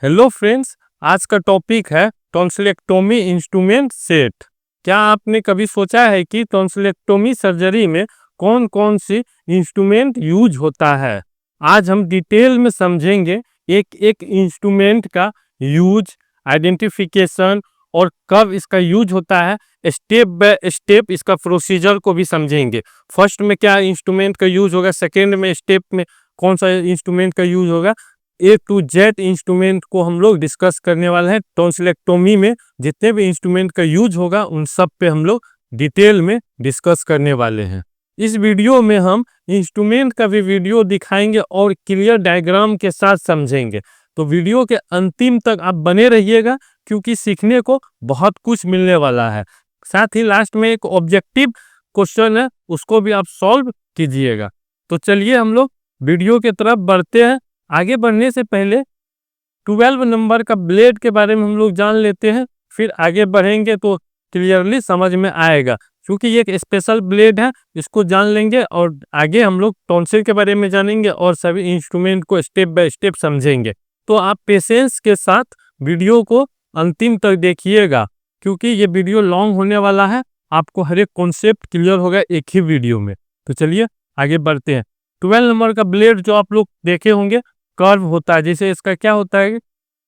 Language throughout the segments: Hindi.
हेलो फ्रेंड्स, आज का टॉपिक है टॉन्सिलेक्टोमी इंस्ट्रूमेंट सेट। क्या आपने कभी सोचा है कि टॉन्सिलेक्टोमी सर्जरी में कौन कौन सी इंस्ट्रूमेंट यूज होता है? आज हम डिटेल में समझेंगे एक एक इंस्ट्रूमेंट का यूज, आइडेंटिफिकेशन और कब इसका यूज होता है। स्टेप बाय स्टेप इसका प्रोसीजर को भी समझेंगे। फर्स्ट में क्या इंस्ट्रूमेंट का यूज होगा, सेकेंड में स्टेप में कौन सा इंस्ट्रूमेंट का यूज होगा। ए टू जेड इंस्ट्रूमेंट को हम लोग डिस्कस करने वाले हैं। टॉन्सिलेक्टोमी में जितने भी इंस्ट्रूमेंट का यूज होगा उन सब पे हम लोग डिटेल में डिस्कस करने वाले हैं। इस वीडियो में हम इंस्ट्रूमेंट का भी वीडियो दिखाएंगे और क्लियर डायग्राम के साथ समझेंगे। तो वीडियो के अंतिम तक आप बने रहिएगा क्योंकि सीखने को बहुत कुछ मिलने वाला है। साथ ही लास्ट में एक ऑब्जेक्टिव क्वेश्चन है, उसको भी आप सॉल्व कीजिएगा। तो चलिए हम लोग वीडियो की तरफ बढ़ते हैं। आगे बढ़ने से पहले 12 नंबर का ब्लेड के बारे में हम लोग जान लेते हैं, फिर आगे बढ़ेंगे तो क्लियरली समझ में आएगा। क्योंकि ये एक स्पेशल ब्लेड है, इसको जान लेंगे और आगे हम लोग टॉन्सिल के बारे में जानेंगे और सभी इंस्ट्रूमेंट को स्टेप बाय स्टेप समझेंगे। तो आप पेशेंस के साथ वीडियो को अंतिम तक देखिएगा क्योंकि ये वीडियो लॉन्ग होने वाला है। आपको हर एक कॉन्सेप्ट क्लियर होगा एक ही वीडियो में। तो चलिए आगे बढ़ते हैं। 12 नंबर का ब्लेड जो आप लोग देखे होंगे कर्व होता है, जैसे इसका क्या होता है,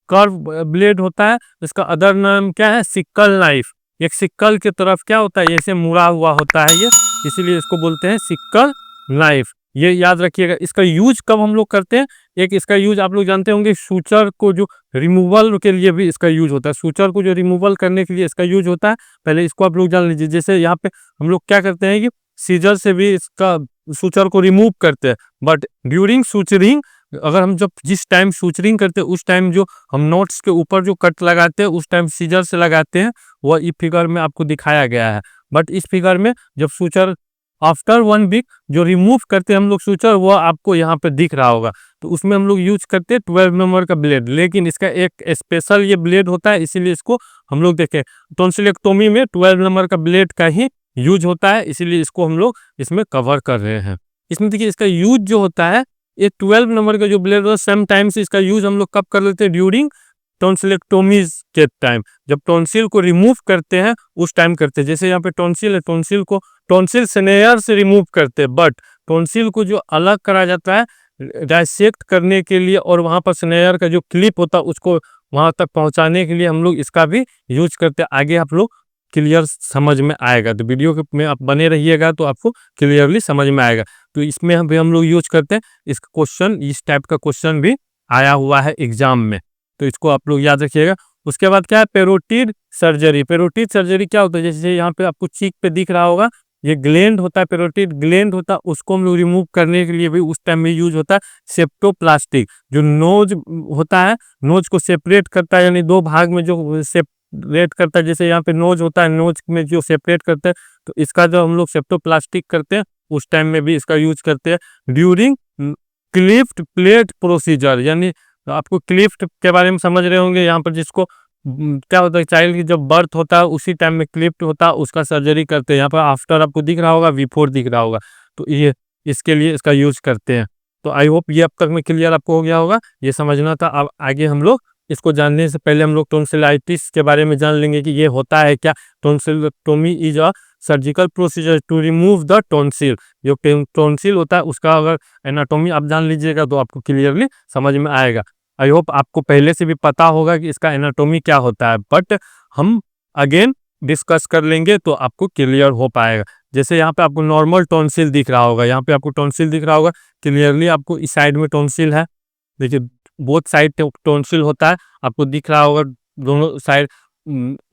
कर्व ब्लेड होता है। इसका अदर नाम क्या है, सिक्कल नाइफ। एक सिक्कल की तरफ क्या होता है, जैसे मुड़ा हुआ होता है ये, इसीलिए इसको बोलते हैं सिक्कल नाइफ। ये याद रखिएगा। इसका यूज कब हम लोग करते हैं, एक इसका यूज आप लोग जानते होंगे, सूचर को जो रिमूवल के लिए भी इसका यूज होता है। सूचर को जो रिमूवल करने के लिए इसका यूज होता है, पहले इसको आप लोग जान लीजिए। जैसे यहाँ पे हम लोग क्या करते हैं कि सीजर से भी इसका सूचर को रिमूव करते हैं, बट ड्यूरिंग सूचरिंग, अगर हम जब जिस टाइम सूचरिंग करते हैं उस टाइम जो हम नोट्स के ऊपर जो कट लगाते हैं उस टाइम सीजर से लगाते हैं, वह इस फिगर में आपको दिखाया गया है। बट इस फिगर में जब सूचर आफ्टर 1 वीक जो रिमूव करते हैं हम लोग सूचर, वह आपको यहाँ पे दिख रहा होगा। तो उसमें हम लोग यूज करते हैं 12 नंबर का ब्लेड। लेकिन इसका एक स्पेशल ये ब्लेड होता है, इसीलिए इसको हम लोग देखें। टॉन्सिलेक्टोमी में 12 नंबर का ब्लेड का ही यूज होता है, इसीलिए इसको हम लोग इसमें कवर कर रहे हैं। इसमें देखिए इसका यूज जो होता है, ये 12 नंबर का जो ब्लेड होता है, सम टाइम्स इसका यूज हम लोग कब कर लेते हैं, ड्यूरिंग टॉन्सिलेक्टोमीज के टाइम, जब टॉन्सिल को रिमूव करते हैं उस टाइम करते हैं। जैसे यहाँ पे टॉन्सिल है, टॉन्सिल को टॉन्सिल स्नेयर से रिमूव करते हैं, बट टॉन्सिल को जो अलग करा जाता है डाइसेक्ट करने के लिए, और वहां पर स्नेयर का जो क्लिप होता है उसको वहां तक पहुंचाने के लिए हम लोग इसका भी यूज करते हैं। आगे आप लोग क्लियर समझ में आएगा, तो वीडियो में आप बने रहिएगा तो आपको क्लियरली समझ में आएगा। तो इसमें हम लोग यूज करते हैं। इसका क्वेश्चन, इस टाइप का क्वेश्चन भी आया हुआ है एग्जाम में, तो इसको आप लोग याद रखिएगा। उसके बाद क्या है, पेरोटिड सर्जरी। पेरोटिड सर्जरी क्या होता है, जैसे यहाँ पे आपको चीक पे दिख रहा होगा, ये ग्लैंड होता है, पेरोटिड ग्लैंड होता है, उसको हम लोग रिमूव करने के लिए भी उस टाइम में यूज होता है सेप्टोप्लास्टिक। जो नोज होता है, नोज को सेपरेट करता है, यानी दो भाग में जो सेपरेट करता है, जैसे यहाँ पे नोज होता है, नोज में जो सेपरेट करते हैं, तो इसका जो हम लोग सेप्टोप्लास्टिक करते हैं उस टाइम में भी इसका यूज करते हैं। ड्यूरिंग क्लिफ्ट प्लेट प्रोसीजर, यानी आपको क्लिफ्ट के बारे में समझ रहे होंगे, यहाँ पर जिसको क्या होता है, चाइल्ड की जब बर्थ होता है उसी टाइम में क्लिफ्ट होता है, उसका सर्जरी करते हैं। यहाँ पर आफ्टर आपको दिख रहा होगा, बिफोर दिख रहा होगा, तो ये इसके लिए इसका यूज करते हैं। तो आई होप ये अब तक में क्लियर आपको हो गया होगा, ये समझना था। अब आगे हम लोग इसको जानने से पहले हम लोग टॉन्सिलाइटिस के बारे में जान लेंगे कि ये होता है क्या। Tonsillectomy is a surgical procedure to remove the tonsil. जो टॉन्सिल होता है उसका अगर एनाटॉमी आप जान लीजिएगा तो आपको क्लियरली समझ में आएगा। आई होप आपको पहले से भी पता होगा कि इसका एनाटॉमी क्या होता है, बट हम अगेन डिस्कस कर लेंगे तो आपको क्लियर हो पाएगा। जैसे यहाँ पे आपको नॉर्मल टॉन्सिल दिख रहा होगा, यहाँ पे आपको टॉन्सिल दिख रहा होगा क्लियरली, आपको इस साइड में टॉन्सिल है, देखिए बोथ साइड टॉन्सिल होता है, आपको दिख रहा होगा दोनों साइड।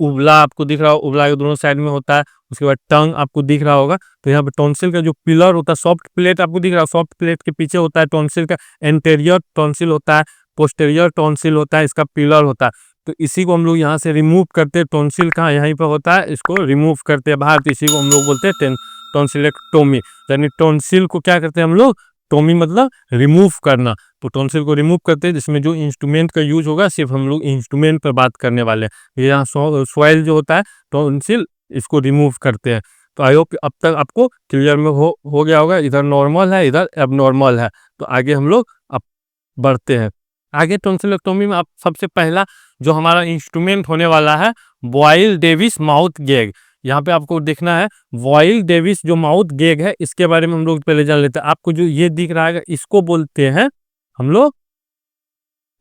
उबला आपको दिख रहा होगा, उबला के दोनों साइड में होता है। उसके बाद टंग आपको दिख रहा होगा। तो यहाँ पे टॉन्सिल का जो पिलर होता है, सॉफ्ट प्लेट आपको दिख रहा है, सॉफ्ट प्लेट के पीछे होता है टॉन्सिल का एंटेरियर टॉन्सिल होता है, पोस्टेरियर टॉन्सिल होता है, इसका पिलर होता है। तो इसी को हम लोग यहाँ से रिमूव करते हैं। टॉन्सिल कहाँ, यहीं पर होता है, इसको रिमूव करते हैं बाहर, तो इसी को हम लोग बोलते हैं टॉन्सिलेक्टोमी। यानी टॉन्सिल को क्या करते हैं हम लोग, टोमी मतलब रिमूव करना। तो टॉन्सिल को रिमूव करते हैं, जिसमें जो इंस्ट्रूमेंट का यूज होगा सिर्फ हम लोग इंस्ट्रूमेंट पर बात करने वाले हैं। यहाँ सॉइल जो होता है टॉन्सिल, इसको रिमूव करते हैं। तो आई होप अब तक आपको क्लियर में हो गया होगा, इधर नॉर्मल है, इधर एबनॉर्मल है। तो आगे हम लोग अब बढ़ते हैं। आगे टॉन्सिलेक्टोमी में आप सबसे पहला जो हमारा इंस्ट्रूमेंट होने वाला है वॉइल डेविस माउथ गैग। यहाँ पे आपको देखना है वॉइल डेविस जो माउथ गैग है इसके बारे में हम लोग पहले जान लेते हैं। आपको जो ये दिख रहा है इसको बोलते हैं हम लोग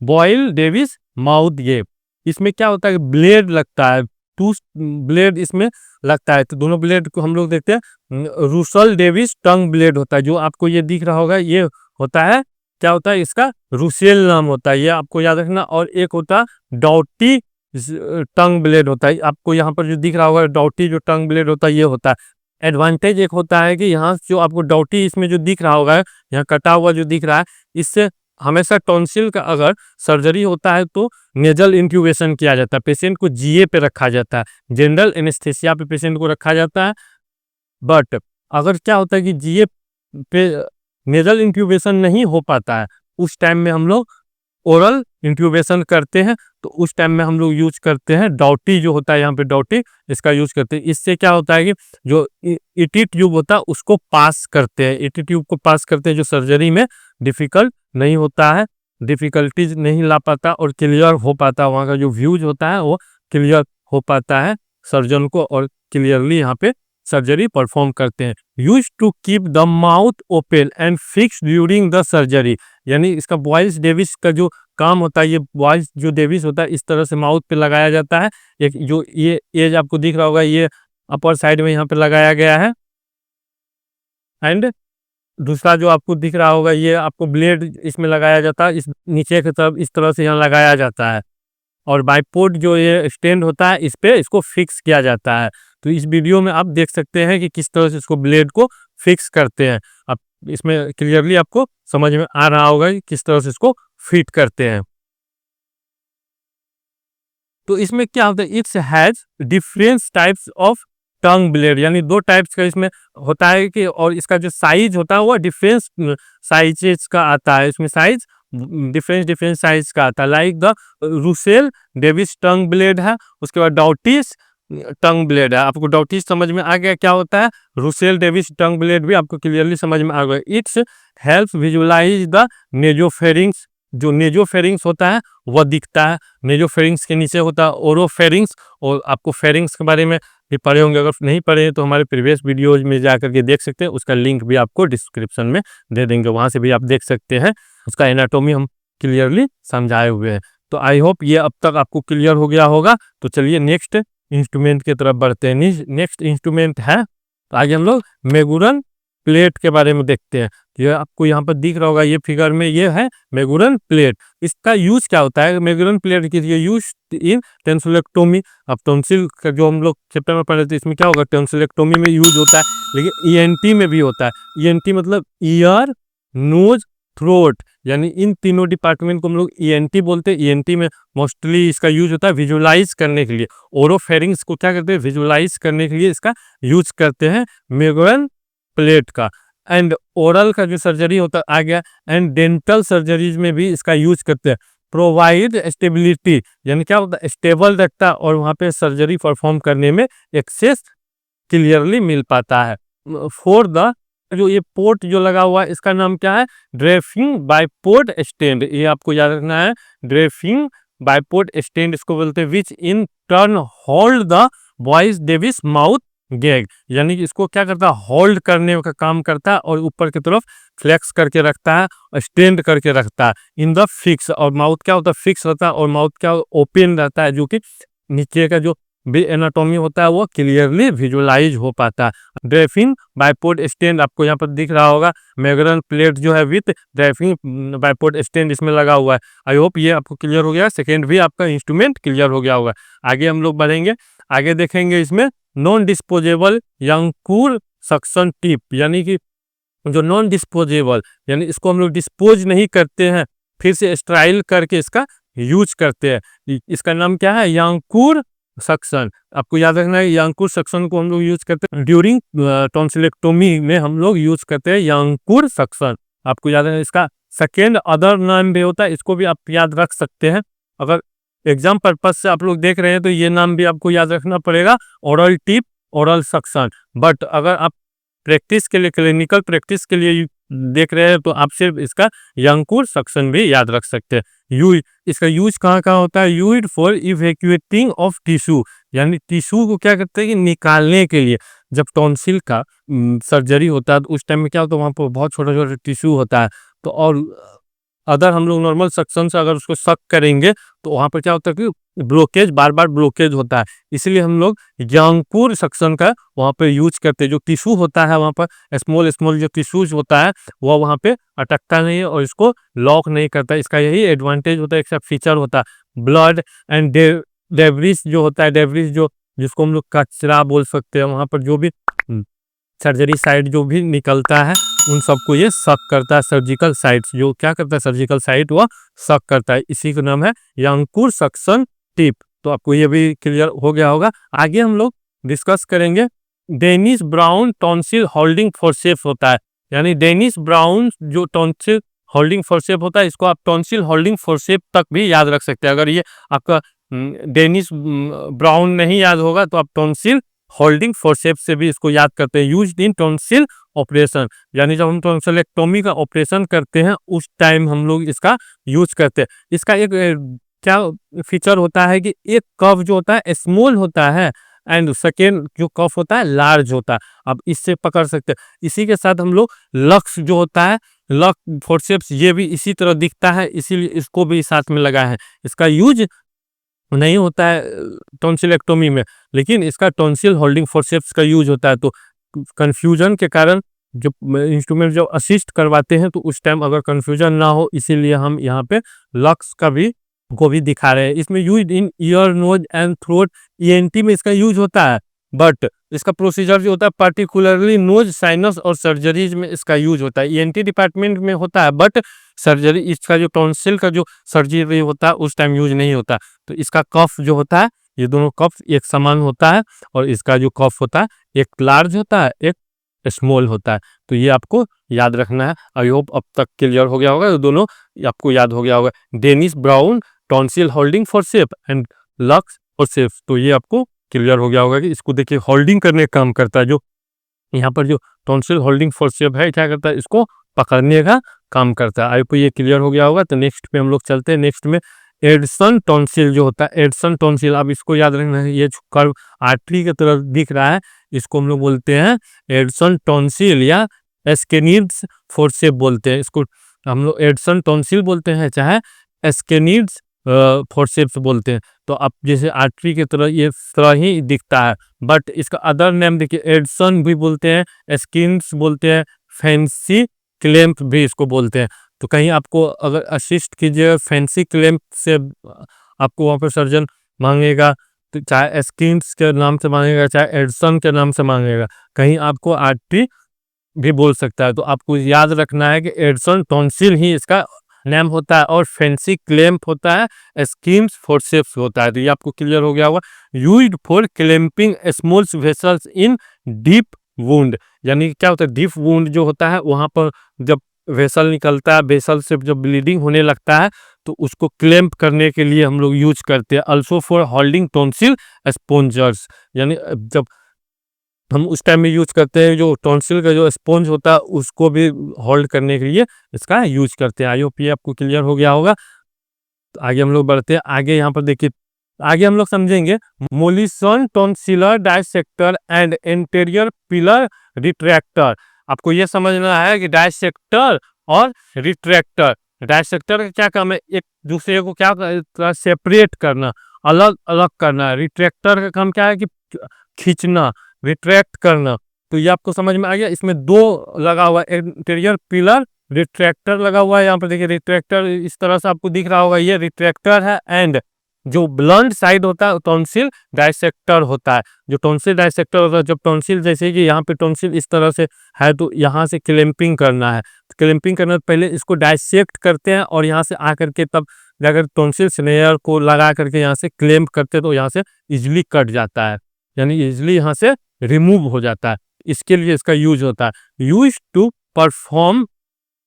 वॉइल डेविस माउथ गैग। इसमें क्या होता है, ब्लेड लगता है, टू ब्लेड इसमें लगता है। तो दोनों ब्लेड को हम लोग देखते हैं रूसल डेविस टंग ब्लेड होता है, जो आपको ये दिख रहा होगा ये होता है, क्या होता है इसका रूसेल नाम होता है, ये आपको याद रखना। और एक होता है डॉटी टंग ब्लेड होता है, आपको यहाँ पर जो दिख रहा होगा डॉटी जो टंग ब्लेड होता है ये होता है। एडवांटेज एक होता है कि यहाँ जो आपको डॉटी इसमें जो दिख रहा होगा, यहाँ कटा हुआ जो दिख रहा है, इससे हमेशा टॉन्सिल का अगर सर्जरी होता है तो नेजल इंट्यूबेशन किया जाता है, पेशेंट को जीए पे रखा जाता है, जनरल एनेस्थेसिया पे पेशेंट को रखा जाता है। बट अगर क्या होता है कि जीए पे नेजल इंट्यूबेशन नहीं हो पाता है, उस टाइम में हम लोग ओरल इंट्यूबेशन करते हैं। तो उस टाइम में हम लोग यूज करते हैं डॉटी जो होता है, यहाँ पे डॉटी इसका यूज करते हैं। इससे क्या होता है कि जो ईटी ट्यूब होता है उसको पास करते हैं, ईटी ट्यूब को पास करते हैं, जो सर्जरी में डिफिकल्ट नहीं होता है, डिफिकल्टीज नहीं ला पाता और क्लियर हो पाता है। वहाँ का जो व्यूज होता है वो क्लियर हो पाता है सर्जन को, और क्लियरली यहाँ पे सर्जरी परफॉर्म करते हैं। Use to keep the mouth open and fix during the surgery, यानी इसका वॉइस डेविस का जो काम होता है, ये वॉइस जो डेविस होता है इस तरह से माउथ पे लगाया जाता है। एक जो ये एज आपको दिख रहा होगा ये अपर साइड में यहाँ पे लगाया गया है, एंड दूसरा जो आपको दिख रहा होगा ये आपको ब्लेड इसमें लगाया जाता है, इस नीचे की तरफ इस तरह से यहाँ लगाया जाता है। और बाइपोड जो ये स्टैंड होता है इस पे इसको फिक्स किया जाता है। तो इस वीडियो में आप देख सकते हैं कि किस तरह से इसको ब्लेड को फिक्स करते हैं। अब इसमें क्लियरली आपको समझ में आ रहा होगा कि किस तरह से इसको फिट करते हैं। तो इसमें क्या होता है, it's has different types of tongue blade, यानी दो टाइप्स का इसमें होता है कि, और इसका जो साइज होता है वो डिफरेंस साइजेस का आता है, इसमें साइज डिफरेंट साइज का आता है। Like the Russell Davis tongue blade है, उसके बाद डॉटिस टंग ब्लेड है। आपको डॉटिस समझ में आ गया क्या होता है, रूसेल डेविस टंग ब्लेड भी आपको क्लियरली समझ में आ गया। It's help visualise the nasopharynx, जो नेजोफेरिंग्स होता है वह दिखता है, नेजोफेरिंग्स के नीचे होता है ओरोफेरिंग्स। और आपको फेरिंग्स के बारे में भी पढ़े होंगे, अगर नहीं पढ़े हैं तो हमारे प्रीवियस वीडियोज में जाकर के देख सकते हैं, उसका लिंक भी आपको डिस्क्रिप्शन में दे देंगे, वहां से भी आप देख सकते हैं, उसका एनाटोमी हम क्लियरली समझाए हुए हैं। तो आई होप ये अब तक आपको क्लियर हो गया होगा। तो चलिए नेक्स्ट इंस्ट्रूमेंट की तरफ बढ़ते हैं। नेक्स्ट इंस्ट्रूमेंट है, तो आगे हम लोग मेगुरन प्लेट के बारे में देखते हैं। ये आपको यहाँ पर दिख रहा होगा ये फिगर में, ये है मेगुरन प्लेट। इसका यूज क्या होता है, मेगुरन प्लेट की यूज इन टॉन्सिलेक्टोमी। अब टॉन्सिल का जो हम लोग चैप्टर में पढ़े थे इसमें क्या होगा, टॉन्सिलेक्टोमी में यूज होता है, लेकिन ईएनटी में भी होता है। ईएनटी मतलब ईयर नोज थ्रोट, यानी इन तीनों डिपार्टमेंट को हम लोग ईएनटी बोलते हैं। ईएनटी में मोस्टली इसका यूज होता है विजुलाइज करने के लिए। ओरोफेरिंग्स को क्या करते हैं, विजुलाइज करने के लिए इसका यूज करते हैं मेगुरन प्लेट का। एंड ओरल का जो सर्जरी होता आ गया, एंड डेंटल सर्जरीज में भी इसका यूज करते हैं। प्रोवाइड स्टेबिलिटी, यानी क्या होता है स्टेबल रखता है, और वहाँ पे सर्जरी परफॉर्म करने में एक्सेस क्लियरली मिल पाता है। फॉर द जो ये पोर्ट जो लगा हुआ है इसका नाम क्या है, ड्रेफिंग बाइपोर्ट स्टैंड, ये आपको याद रखना है, ड्रेफिंग बाइपोर्ट स्टैंड इसको बोलते हैं। Which in turn hold the वॉइस डेविस माउथ गैग, यानी कि इसको क्या करता है, होल्ड करने का काम करता है और ऊपर की तरफ फ्लेक्स करके रखता है, स्टैंड करके रखता है इन द फिक्स। और माउथ क्या होता है, फिक्स रहता है, और माउथ क्या ओपन रहता है, जो कि नीचे का जो एनाटोमी होता है वो क्लियरली विजुलाइज हो पाता है। ड्रेफिंग बाइपोर्ट स्टैंड आपको यहाँ पर दिख रहा होगा, मेगुरन प्लेट जो है विथ ड्रेफिंग बाइपोर्ट स्टैंड इसमें लगा हुआ है। आई होप ये आपको क्लियर हो गया, सेकेंड भी आपका इंस्ट्रूमेंट क्लियर हो गया होगा। आगे हम लोग बढ़ेंगे, आगे देखेंगे इसमें नॉन डिस्पोजेबल यांकुर सक्शन टिप, यानी कि जो नॉन डिस्पोजेबल, यानी इसको हम लोग डिस्पोज नहीं करते हैं, फिर से स्ट्राइल करके इसका यूज करते हैं। इसका नाम क्या है, यांकुर सक्शन। आपको याद रखना है यांकुर सक्शन को हम लोग यूज करते हैं ड्यूरिंग टॉन्सिलेक्टोमी में, हम लोग यूज करते हैं यांकुर सक्शन। आपको याद रखना, इसका सेकेंड अदर नाम भी होता है, इसको भी आप याद रख सकते हैं। अगर एग्जाम पर्पज से आप लोग देख रहे हैं तो ये नाम भी आपको याद रखना पड़ेगा, oral tip, oral suction. But अगर आप प्रैक्टिस के लिए, क्लिनिकल प्रैक्टिस के लिए देख रहे हैं तो आप सिर्फ इसका यंकुर सक्शन भी याद रख सकते हैं। यू इसका यूज कहाँ कहाँ होता है? Use for evacuating of tissue, यानी टिश्यू को क्या करते हैं कि निकालने के लिए। जब टॉन्सिल का सर्जरी होता है तो उस टाइम में क्या होता है, वहाँ पर बहुत छोटा छोटा टिश्यू होता है। तो और अगर हम लोग नॉर्मल सक्शन से अगर उसको सक करेंगे तो वहाँ पर क्या होता है कि ब्लॉकेज, बार बार ब्लॉकेज होता है। इसलिए हम लोग यंकुर सक्शन का वहाँ पे यूज करते हैं। जो टिश्यू होता है वहाँ पर स्मॉल स्मॉल जो टिश्यूज होता है वह वहाँ पे अटकता नहीं है और इसको लॉक नहीं करता। इसका यही एडवांटेज होता है, एक फीचर होता है। ब्लड एंड डेब्रिस जो होता है, डेब्रिस जो जिसको हम लोग कचरा बोल सकते हैं, वहाँ पर जो भी सर्जरी साइट जो भी निकलता है उन सबको ये सक करता है। सर्जिकल साइट्स जो क्या करता है, सर्जिकल साइट वह सक करता है। इसी का नाम है यंकुर सक्शन टिप। तो आपको ये भी क्लियर हो गया होगा। आगे हम लोग डिस्कस करेंगे Denis Browne tonsil holding forceps होता है। यानी डेनिस ब्राउन जो टॉन्सिल होल्डिंग फोर्सेप होता है, इसको आप टॉन्सिल होल्डिंग फोर्सेप तक भी याद रख सकते हैं। अगर ये आपका डेनिस ब्राउन नहीं याद होगा तो आप टॉन्सिल होल्डिंग फोर्सेप्स से भी इसको याद करते हैं। यूज्ड इन टॉन्सिल ऑपरेशन, यानी जब हम टॉन्सिलेक्टोमी का ऑपरेशन करते हैं उस टाइम हम लोग इसका यूज करते हैं। इसका एक क्या फीचर होता है कि एक कफ जो होता है स्मॉल होता है एंड सेकेंड जो कफ होता है लार्ज होता है। अब इससे पकड़ सकते हैं। इसी के साथ हम लोग लक्स जो होता है, लक फोर्सेप्स, ये भी इसी तरह दिखता है, इसीलिए इसको भी साथ में लगा है। इसका यूज नहीं होता है टॉन्सिलेक्टोमी में, लेकिन इसका टॉन्सिल होल्डिंग फोर्सेप्स का यूज होता है। तो कंफ्यूजन के कारण जो इंस्ट्रूमेंट जो असिस्ट करवाते हैं तो उस टाइम अगर कंफ्यूजन ना हो, इसीलिए हम यहाँ पे लक्स का भी को भी दिखा रहे हैं। इसमें use in ear, nose and throat, ENT में इसका यूज होता है। बट इसका प्रोसीजर जो होता है पर्टिकुलरली नोज, साइनस और सर्जरीज में इसका यूज होता है। ईएनटी डिपार्टमेंट में होता है, बट सर्जरी इसका जो टॉन्सिल का जो सर्जरी होता है उस टाइम यूज नहीं होता। तो इसका कफ जो होता है, ये दोनों कफ एक समान होता है और इसका जो कफ होता है एक लार्ज होता है, एक स्मॉल होता है। तो ये आपको याद रखना है। आई होप अब तक क्लियर हो गया होगा, दोनों आपको याद हो गया होगा। Denis Browne tonsil holding forcep and Luc's forcep, तो ये आपको क्लियर हो गया होगा कि इसको देखिए होल्डिंग करने का काम करता है। जो यहाँ पर जो टॉन्सिल होल्डिंग फोर्सेप है क्या करता है, इसको पकड़ने का काम करता है। आपको ये क्लियर हो गया होगा। तो नेक्स्ट पे हम लोग चलते हैं। नेक्स्ट में एडसन टॉन्सिल जो होता है, एडसन टॉन्सिल, अब इसको याद रखना है। ये कर्व आर्टरी की तरफ दिख रहा है, इसको हम लोग बोलते हैं एडसन टॉन्सिल या एस्केनिड्स फोर्सेप बोलते हैं। इसको हम लोग एडसन टॉन्सिल बोलते हैं, चाहे एस्केनिड्स फोर्सेप्स बोलते हैं। तो अब जैसे आर्टरी की तरह ये तरह ही दिखता है, बट इसका अदर नेम देखिए, एडसन भी बोलते हैं, एस्किन्स बोलते हैं, फैंसी क्लैंप भी इसको बोलते हैं। तो कहीं आपको अगर असिस्ट कीजिए फैंसी क्लैंप से, आपको वहाँ पर सर्जन मांगेगा तो चाहे एस्किन्स के नाम से मांगेगा, चाहे एडसन के नाम से मांगेगा, कहीं आपको आर्टरी भी बोल सकता है। तो आपको याद रखना है कि एडसन टॉन्सिल ही इसका नेम होता है और फैंसी क्लैंप होता है, एस्किन्स फोर्सेप्स होता है। तो ये आपको क्लियर हो गया होगा। Used for clamping small vessels in deep wound, यानी क्या होता है, डीप वुंड जो होता है वहां पर जब वेसल निकलता है, वेसल से जब ब्लीडिंग होने लगता है तो उसको क्लैंप करने के लिए हम लोग यूज करते हैं। अल्सो फॉर होल्डिंग टॉन्सिल स्पॉन्जर्स, यानी जब हम उस टाइम में यूज करते हैं, जो टॉन्सिल का जो स्पॉन्ज होता है उसको भी होल्ड करने के लिए इसका यूज करते हैं। आई होप ये आपको क्लियर हो गया होगा। तो आगे हम लोग बढ़ते हैं। आगे यहाँ पर देखिए, आगे हम लोग समझेंगे Mollison tonsillar dissector and anterior pillar retractor. आपको ये समझना है कि डायसेक्टर और रिट्रैक्टर, डायसेक्टर का क्या काम है, एक दूसरे को क्या सेपरेट करना, अलग अलग करना। रिट्रैक्टर का काम क्या है कि खींचना, रिट्रैक्ट करना। तो ये आपको समझ में आ गया। इसमें दो लगा हुआ है, इंटीरियर पिलर रिट्रैक्टर लगा हुआ है। यहाँ पर देखिए रिट्रैक्टर इस तरह से आपको दिख रहा होगा, ये रिट्रैक्टर है। एंड जो ब्लंट साइड होता है टॉन्सिल डायसेक्टर होता है। जो टॉन्सिल डायसेक्टर होता है, जब टॉन्सिल जैसे कि यहाँ पे टॉन्सिल इस तरह से है तो यहाँ से क्लैंपिंग करना है। क्लैंपिंग करने से पहले इसको डायसेक्ट करते हैं और यहाँ से आकर के तब जाकर टॉन्सिल स्नेयर को लगा करके यहाँ से क्लैंप करते हैं तो यहाँ से इजिली कट जाता है, यानी इजिली यहाँ से रिमूव हो जाता है। इसके लिए इसका यूज होता है। यूज टू परफॉर्म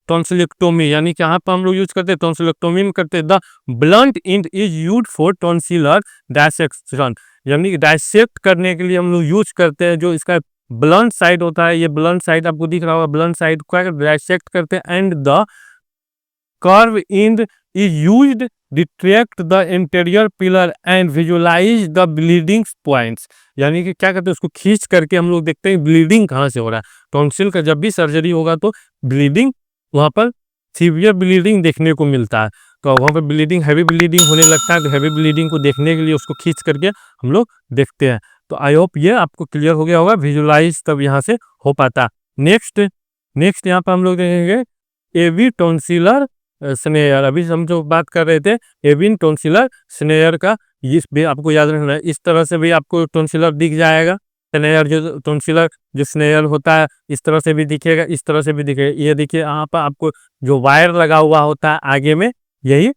टॉन्सिलेक्टोमी, यानी कि यहाँ पर हम लोग यूज करते हैं टॉन्सिलेक्टोमी में करते हैं। The blunt and is used for tonsillar dissection, यानी डायसेक्ट करने के लिए हम लोग यूज करते हैं। जो इसका ब्लंट साइड होता है, ये ब्लंट साइड आपको दिख रहा होगा, ब्लंट साइड को डाइसेक्ट करते हैं and the curve end is used detract the interior pillar and visualise the bleeding points. यानी कि क्या करते हैं, उसको खींच करके हम लोग देखते हैं ब्लीडिंग कहाँ से हो रहा है। टॉन्सिल का जब भी सर्जरी होगा तो ब्लीडिंग वहाँ पर सीवियर ब्लीडिंग देखने को मिलता है, तो वहाँ पर ब्लीडिंग हैवी ब्लीडिंग होने लगता है, तो हैवी ब्लीडिंग को देखने के लिए उसको खींच करके हम लोग देखते हैं। तो आई होप ये आपको क्लियर हो गया होगा, विजुलाइज तब यहाँ से हो पाता। नेक्स्ट यहाँ पर हम लोग देखेंगे एवी टॉन्सिलर स्नेयर। अभी हम जो बात कर रहे थे एविन टॉन्सिलर स्नेयर का, इस भी आपको याद रखना है। इस तरह से भी आपको टॉन्सिलर दिख जाएगा, स्नेयर जो टॉन्सिलर जो स्नेयर होता है इस तरह से भी दिखेगा, इस तरह से भी दिखेगा। ये देखिए यहाँ पर आपको जो वायर लगा हुआ होता है आगे में, यही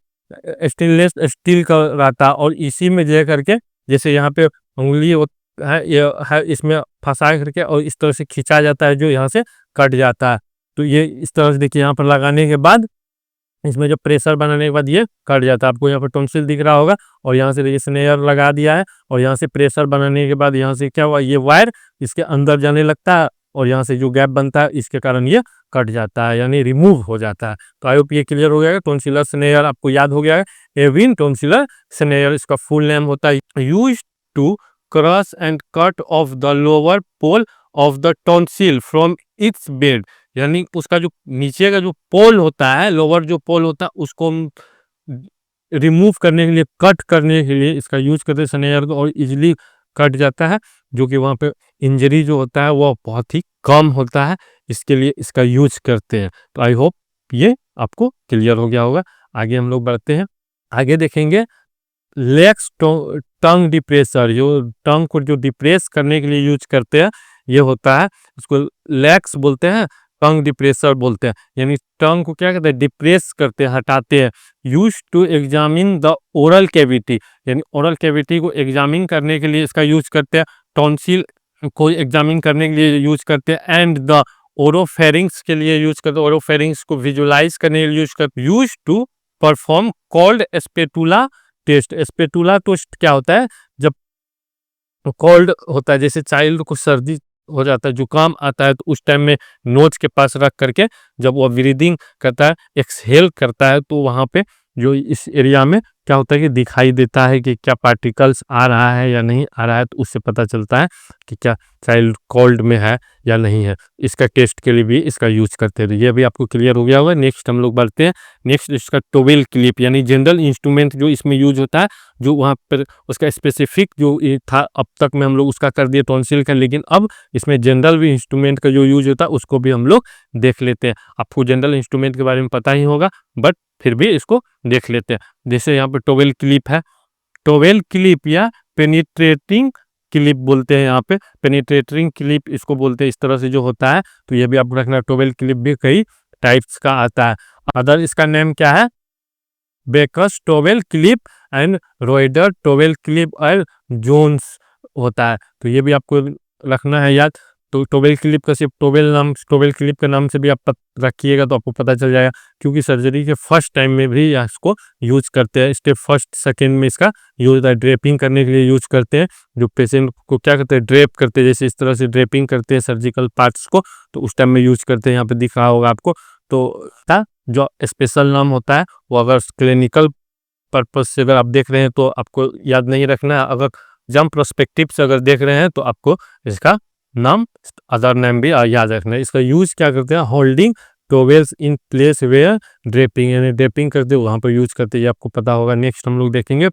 स्टेनलेस स्टील का रहता है, और इसी में जे करके जैसे यहाँ पे उंगली है, ये है, इसमें फंसा करके और इस तरह से खींचा जाता है जो यहाँ से कट जाता है। तो ये इस तरह से देखिए यहाँ पर लगाने के बाद इसमें जो प्रेशर बनाने के बाद ये कट जाता है। आपको यहाँ पर टॉन्सिल दिख रहा होगा और यहाँ से देखिए स्नेयर लगा दिया है, और यहाँ से प्रेशर बनाने के बाद यहाँ से क्या हुआ, ये वायर इसके अंदर जाने लगता है और यहाँ से जो गैप बनता है इसके कारण ये कट जाता है, यानी रिमूव हो जाता है। तो आई होप ये क्लियर हो गया। टॉन्सिलर स्नेयर आपको याद हो गया है, एविन टॉन्सिलर स्नेयर इसका फुल नेम होता है। Use to crush and cut off the lower pole of the tonsil from its bed, यानी उसका जो नीचे का जो पोल होता है, लोअर जो पोल होता है, उसको रिमूव करने के लिए, कट करने के लिए इसका यूज करते हैं स्नेयर को, और इजीली कट जाता है, जो कि वहाँ पे इंजरी जो होता है वो बहुत ही कम होता है, इसके लिए इसका यूज करते हैं। तो आई होप ये आपको क्लियर हो गया होगा। आगे हम लोग बढ़ते हैं, आगे देखेंगे लेग्स टंग डिप्रेसर। जो टंग को जो डिप्रेस करने के लिए यूज करते हैं ये होता है, उसको लेग्स बोलते हैं, टंग डिप्रेसर बोलते हैं। यानी टंग को क्या कहते हैं, डिप्रेस करते हैं, हटाते हैं। Use to examine the oral cavity, यानी ओरल कैविटी को एग्जामिन करने के लिए इसका यूज करते हैं। टॉन्सिल को एग्जामिन करने के लिए यूज करते हैं, एंड द ओरोफेरिंग्स के लिए यूज करते हैं, ओरोफेरिंग्स को विजुलाइज करने के लिए यूज करते हैं। Use to perform cold spatula test. Spatula test क्या होता है, जब कोल्ड होता है, जैसे चाइल्ड को सर्दी हो जाता है, जुकाम आता है, तो उस टाइम में नोज के पास रख करके जब वो ब्रीदिंग करता है, एक्सहेल करता है, तो वहाँ पे जो इस एरिया में क्या होता है कि दिखाई देता है कि क्या पार्टिकल्स आ रहा है या नहीं आ रहा है, तो उससे पता चलता है कि क्या चाइल्ड कोल्ड में है या नहीं है। इसका टेस्ट के लिए भी इसका यूज करते हैं। ये भी आपको क्लियर हो गया होगा। नेक्स्ट हम लोग बढ़ते हैं, नेक्स्ट इसका टोवेल क्लिप, यानी जनरल इंस्ट्रूमेंट जो इसमें यूज होता है, जो वहाँ पर उसका स्पेसिफिक जो था, अब तक में हम लोग उसका कर दिए टॉन्सिल का, लेकिन अब इसमें जनरल भी इंस्ट्रूमेंट का जो यूज होता है उसको भी हम लोग देख लेते हैं। आपको जनरल इंस्ट्रूमेंट के बारे में पता ही होगा, बट फिर भी इसको देख लेते हैं। जैसे यहाँ पे टोवेल क्लिप है, टोवेल क्लिप या पेनिट्रेटिंग क्लिप बोलते हैं, यहाँ पे पेनिट्रेटिंग क्लिप इसको बोलते हैं, इस तरह से जो होता है। तो ये भी आपको रखना, टोवेल क्लिप भी कई टाइप्स का आता है। अदर इसका नेम क्या है, Backhaus towel clip and Roeder towel clip और जोन्स होता है। तो ये भी आपको रखना है याद। तो टोवेल क्लिप का सिर्फ टोवेल क्लिप के नाम से भी आप रखिएगा तो आपको पता चल जाएगा, क्योंकि सर्जरी के फर्स्ट टाइम में भी इसको यूज करते हैं। स्टेप फर्स्ट सेकेंड में इसका यूज होता है, ड्रेपिंग करने के लिए यूज करते हैं। जो पेशेंट को क्या करते हैं, ड्रेप करते हैं, जैसे इस तरह से ड्रेपिंग करते हैं सर्जिकल पार्ट्स को, तो उस टाइम में यूज करते हैं। यहाँ पे दिख रहा होगा आपको। तो जो स्पेशल नाम होता है वो अगर क्लिनिकल पर्पज से अगर आप देख रहे हैं तो आपको याद नहीं रखना है। अगर जम प्रोस्पेक्टिव से अगर देख रहे हैं तो आपको इसका नाम, अदर नेम भी याद रखना है। इसका यूज क्या करते हैं, holding towels in place where draping, यानी ड्रेपिंग करते वहां पर यूज करते हैं, आपको पता होगा। नेक्स्ट हम लोग देखेंगे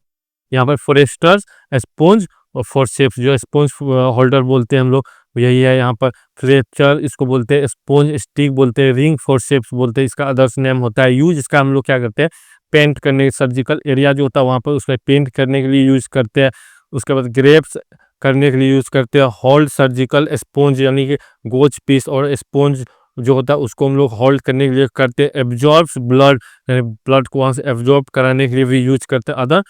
यहाँ पर फोरेस्टर्स स्पोंज और फोर्सेप्स, जो स्पोंज होल्डर बोलते हैं हम लोग, यही है। यहाँ पर फ्लेचर इसको बोलते हैं, स्पोंज स्टिक बोलते हैं, रिंग फोर्सेप्स बोलते हैं, इसका अदर्स नेम होता है। यूज इसका हम लोग क्या करते हैं, पेंट करने, सर्जिकल एरिया जो होता है वहाँ पर उसका पेंट करने के लिए यूज करते हैं। उसके बाद ग्रेप्स करने के लिए यूज करते हैं। होल्ड सर्जिकल स्पोंज, यानी कि गोज पीस और स्पोंज जो होता है उसको हम लोग होल्ड करने के लिए करते हैं। एब्जॉर्ब्स ब्लड, ब्लड को वहाँ से एब्जॉर्ब कराने के लिए भी यूज करते हैं। अदर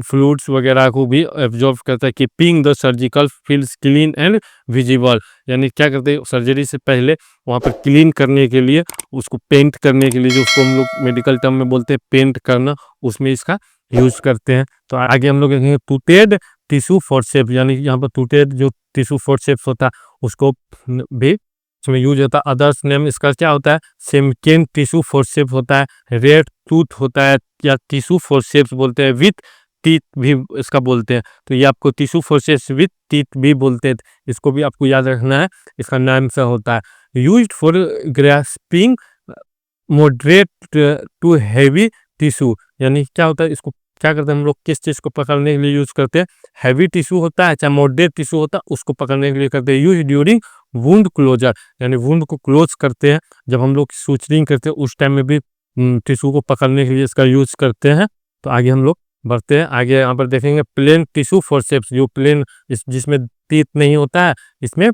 फ्लूइड्स वगैरह को भी एब्जॉर्ब करता है। Keeping the surgical fields clean and visible, यानी क्या करते हैं, सर्जरी से पहले वहाँ पर क्लीन करने के लिए, उसको पेंट करने के लिए, जो उसको हम लोग मेडिकल टर्म में बोलते हैं पेंट करना, उसमें इसका यूज करते हैं। तो आगे हम लोग देखेंगे टूटेड टिश्यू फोर्सेप्स, यानी यहाँ पर टूटे जो टिश्यू फोर्सेप्स होता है उसको भी इसमें यूज होता है। अदर्स नेम इसका क्या होता है, सेमकेन टिश्यू फोर्सेप्स होता है, रेड टूथ होता है या टिश्यू फोर्सेप्स बोलते हैं, विथ टीथ भी इसका बोलते हैं। तो ये आपको टिश्यू फोर्सेप्स विथ टीथ भी बोलते हैं, इसको भी आपको याद रखना है, इसका नाम से होता है। Used for grasping moderate to heavy tissue, यानी क्या होता है, इसको क्या करते हैं हम लोग, किस चीज़ को पकड़ने के लिए यूज करते हैं, हैवी टिश्यू होता है चाहे मॉडरेट टिश्यू होता है उसको पकड़ने के लिए करते हैं। यूज ड्यूरिंग वुंड क्लोजर, यानी वुंड को क्लोज करते हैं, जब हम लोग सूचरिंग करते हैं उस टाइम में भी टिश्यू को पकड़ने के लिए इसका यूज करते हैं। तो आगे हम लोग बढ़ते हैं, आगे यहाँ पर देखेंगे प्लेन टिश्यू फोर्सेप्स, जो प्लेन जिसमें टीथ नहीं होता है, इसमें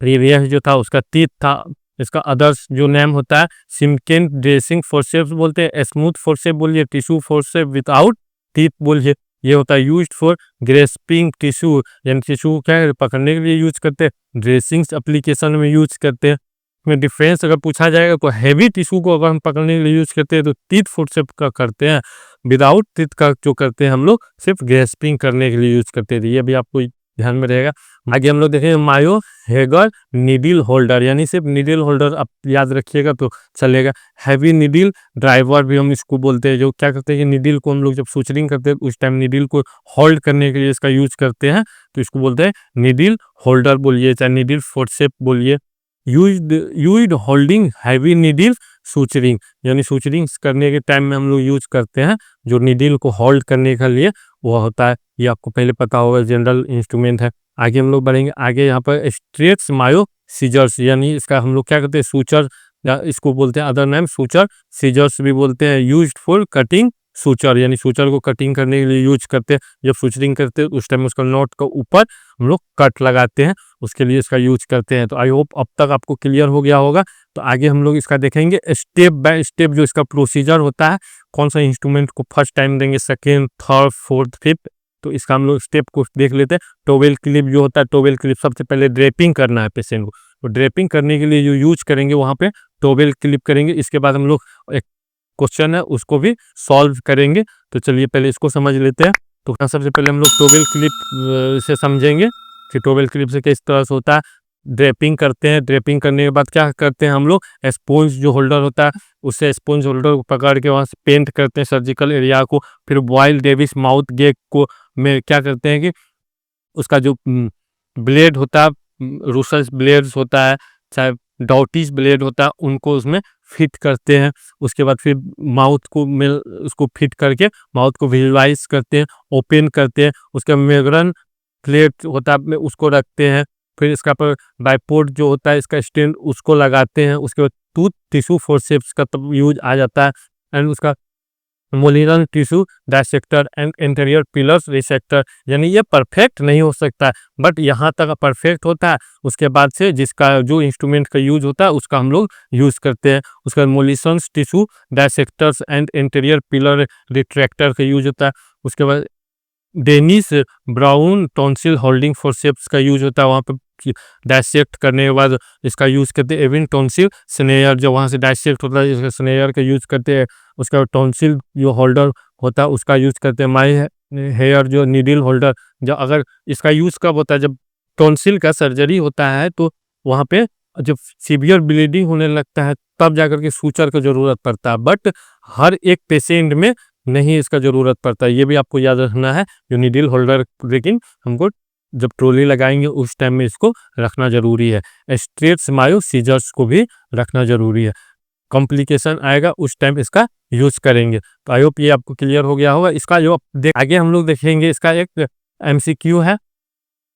प्रीवियस जो था उसका टीथ था। इसका अदर्स जो नेम होता है सिमकेन ड्रेसिंग फोर्सेप्स बोलते हैं, स्मूथ फोर्सेप बोलिए, टिश्यू फोर्सेप विदाउट टीथ बोलिए। ये होता है यूज्ड फॉर ग्रेस्पिंग टिश्यू, यानी टिश्यू क्या है पकड़ने के लिए यूज करते हैं, ड्रेसिंग एप्लीकेशन में यूज करते हैं। में डिफरेंस अगर पूछा जाएगा तो हैवी टिश्यू को अगर हम पकड़ने के लिए यूज करते हैं तो टीथ फोर्सेप का करते हैं, विदाउट टीथ का जो करते हैं हम लोग सिर्फ ग्रेस्पिंग करने के लिए यूज करते हैं। ये भी आपको ध्यान में रहेगा। आगे हम लोग देखेंगे मायो हेगर नीडल होल्डर, यानी सिर्फ नीडल होल्डर आप याद रखिएगा तो चलेगा। हैवी नीडल ड्राइवर भी हम इसको बोलते हैं, जो क्या करते हैं कि नीडल को हम लोग जब सूचरिंग करते हैं उस टाइम नीडल को होल्ड करने के लिए इसका यूज करते हैं, तो इसको बोलते हैं नीडल होल्डर बोलिए चाहे नीडल फोर्सेप बोलिए। Used holding heavy needle suturing, यानी सूचरिंग करने के टाइम में हम लोग यूज करते हैं जो नीडल को होल्ड करने के लिए वो होता है। ये आपको पहले पता होगा, जनरल इंस्ट्रूमेंट है। आगे हम लोग बढ़ेंगे, आगे यहाँ पर स्ट्रेट्स मायो सीजर्स, यानी इसका हम लोग क्या करते हैं सूचर, या इसको बोलते हैं अदर नेम सूचर सीजर्स भी बोलते हैं। यूज्ड फॉर कटिंग सूचर, यानी सूचर को कटिंग करने के लिए यूज करते हैं। जब सूचरिंग करते हैं उस टाइम उसका नोट का ऊपर हम लोग कट लगाते हैं, उसके लिए इसका यूज करते हैं। तो आई होप अब तक आपको क्लियर हो गया होगा। तो आगे हम लोग इसका देखेंगे स्टेप बाय स्टेप जो इसका प्रोसीजर होता है, कौन सा इंस्ट्रूमेंट को फर्स्ट टाइम देंगे, सेकेंड, थर्ड, फोर्थ, फिफ्थ। तो इसका हम लोग स्टेप को देख लेते हैं। टोवेल क्लिप जो होता है, टोवेल क्लिप सबसे पहले ड्रेपिंग करना है पेशेंट को, तो ड्रेपिंग करने के लिए जो यूज करेंगे वहाँ पे टोवेल क्लिप करेंगे। इसके बाद हम लोग एक क्वेश्चन है उसको भी सॉल्व करेंगे। तो चलिए पहले इसको समझ लेते हैं। तो सबसे पहले हम लोग टोवेल क्लिप से समझेंगे कि टोवेल क्लिप से किस तरह से होता है। ड्रेपिंग करते हैं, ड्रेपिंग करने के बाद क्या करते हैं हम लोग, स्पॉन्ज जो होल्डर होता है उससे स्पॉन्ज होल्डर को पकड़ के वहाँ से पेंट करते हैं सर्जिकल एरिया को। फिर बॉयल डेविस माउथ गेग को में क्या करते हैं कि उसका जो ब्लेड होता है, रूसस ब्लेड्स होता है चाहे डॉटिस ब्लेड होता है, उनको उसमें फिट करते हैं। उसके बाद फिर माउथ को उसको फिट करके माउथ को विजुअलाइज करते हैं, ओपन करते हैं। उसका मेगरन प्लेट होता है उसको रखते हैं। फिर इसका पर बाइपोर्ट जो होता है इसका स्टैंड उसको लगाते हैं। उसके बाद टूथ टिश्यू फोर्सेप्स का तब यूज आ जाता है, एंड उसका Mollison tissue dissector and interior pillars resector, यानी ये परफेक्ट नहीं हो सकता बट यहाँ तक परफेक्ट होता है। उसके बाद से जिसका जो इंस्ट्रूमेंट का यूज होता है उसका हम लोग यूज करते हैं। उसका Mollison's tissue dissectors and interior pillar retractor का यूज होता है। उसके बाद Dennis Browne tonsil holding forceps का यूज होता है, वहाँ पे डायसेक्ट करने के बाद इसका यूज करते हैं। एविन टॉन्सिल स्नेयर जो वहाँ से डायसेक्ट होता है इसका स्नेयर का यूज करते हैं। उसका टॉन्सिल जो होल्डर होता है उसका यूज करते हैं। माई हेयर जो नीडल होल्डर, जो अगर इसका यूज कब होता है, जब टॉन्सिल का सर्जरी होता है तो वहाँ पे जब सीवियर ब्लीडिंग होने लगता है तब जाकर के सूचर का जरूरत पड़ता है, बट हर एक पेशेंट में नहीं इसका जरूरत पड़ता है। ये भी आपको याद रखना है जो नीडल होल्डर, लेकिन हमको जब ट्रॉली लगाएंगे उस टाइम में इसको रखना जरूरी है। स्ट्रेट्स मायो सीजर्स को भी रखना जरूरी है, कॉम्प्लिकेशन आएगा उस टाइम इसका यूज करेंगे। तो आई होप ये आपको क्लियर हो गया होगा। इसका जो आगे हम लोग देखेंगे, इसका एक एमसीक्यू है।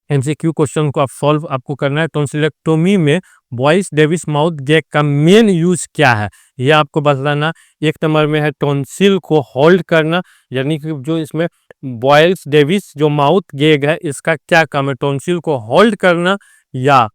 एमसीक्यू क्वेश्चन को आप सॉल्व आपको करना है। टॉन्सिलेक्टोमी में बॉयस डेविस माउथ गैग का मेन यूज क्या है, ये आपको बताना। एक नंबर में है टॉन्सिल को होल्ड करना, यानी कि जो इसमें बॉयल्स डेविस जो माउथ गैग है इसका क्या काम है, टॉन्सिल को होल्ड करना या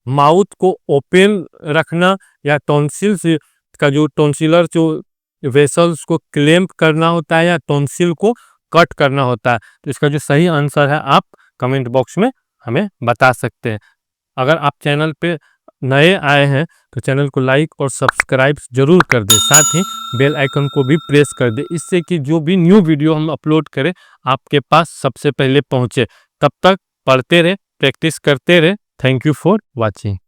माउथ को ओपन रखना, या टॉन्सिल का जो टॉन्सिलर जो वेसल्स को क्लैंप करना होता है, या टॉन्सिल को कट करना होता है। तो इसका जो सही आंसर है आप कमेंट बॉक्स में हमें बता सकते हैं। अगर आप चैनल पे नए आए हैं तो चैनल को लाइक और सब्सक्राइब जरूर कर दे, साथ ही बेल आइकन को भी प्रेस कर दे, इससे कि जो भी न्यू वीडियो हम अपलोड करें आपके पास सबसे पहले पहुंचे। तब तक पढ़ते रहे, प्रैक्टिस करते रहे। Thank you for watching.